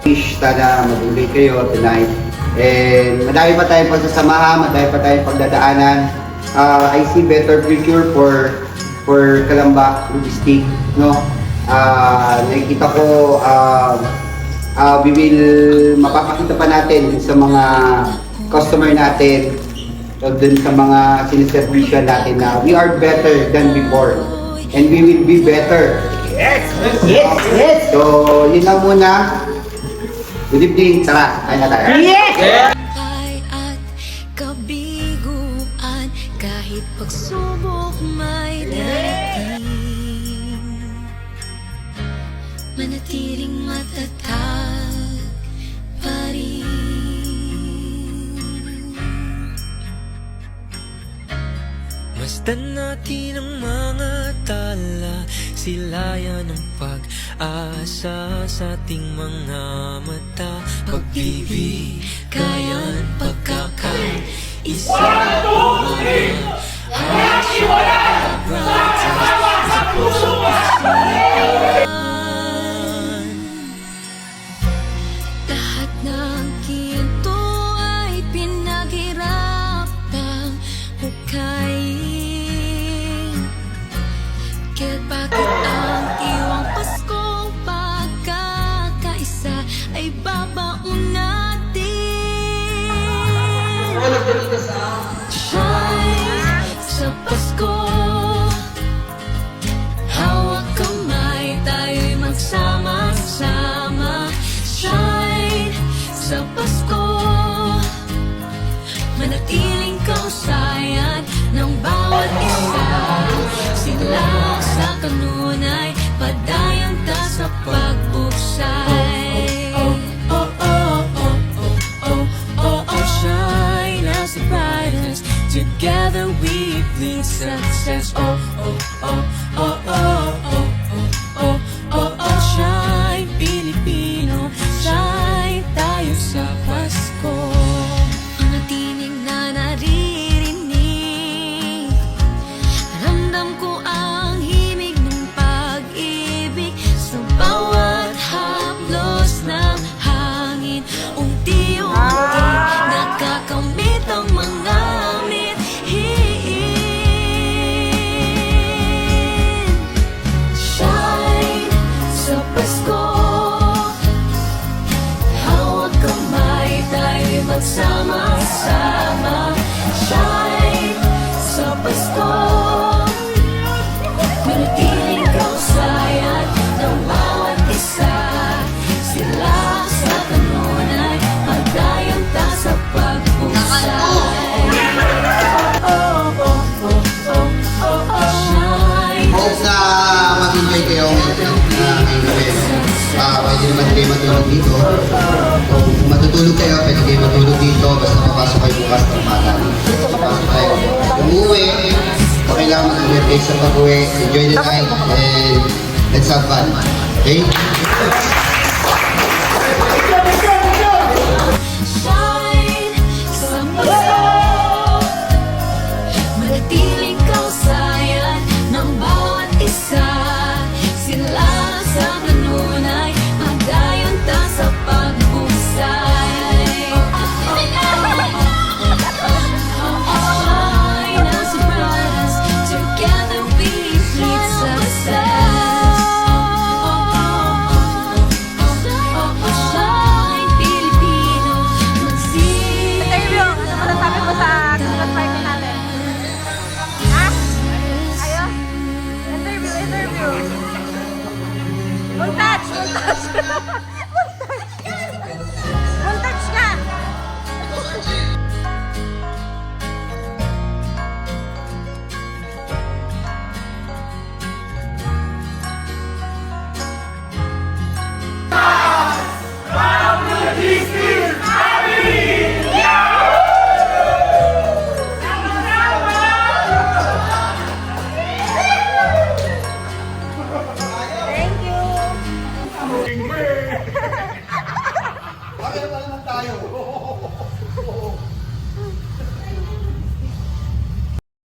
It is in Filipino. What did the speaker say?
Wish sana mag-ulit kayo tonight. And madami pa tayong pagsasamahan, madami pa tayong pagdadaanan. I see better future for Calamba Logistic, no? Nakikita ko we will mapapakita pa natin sa mga customer natin o dun sa mga siniservisyon natin na we are better than before and we will be better. Yes! Yes! Yes! So, yun lang muna. Good evening. Tara, kain na tayo. Yes! At kabiguan kahit pagsubok may darating, manatiling matatag pa rin. Masdan natin ang mga tala, silayan ng pag-asa sa ating mga mata. Pagbibigayan, pagkakaisa, Lahat ng kinto ay pinaghirapang hukayin. Kaya't bakit ang iwang Paskong pagkakaisa ay babaon natin? Shine sa Pasko, hawak kamay, tayo'y magsama-sama. Shine sa Pasko, manatiling kausayan ng bawat isa. Silak sa kanunay, padayon ta sa pagbuksay. Shine as the brightest, together we bleed success. Shine Pilipino, shine tayo sa Pasko. Ang tinig na naririnig, ramdam ko ang himig ng pag-ibig sa bawat haplos ng hangin. Unti-unti nakakamit ang mga mithiin. Shine sa Pasko, hawak kamay, tayo'y magsama-sama. Shine sa Pasko, manatiling kausayan ng bawat isa. Sila sa kanunay, pagdayan ta sa pagpusay. Shine Hope na mag-enjoy kayo ngayong gabi. Pwede naman kayo matulog dito. Kung matutulog kayo, pwede kayo matulog dito. Basta papasok kayo bukas ng umaga. Papasok kayo. Kung uuwi, okay lang mag-enjoy sa pag-uwi. Enjoy the night and let's have fun. Okay?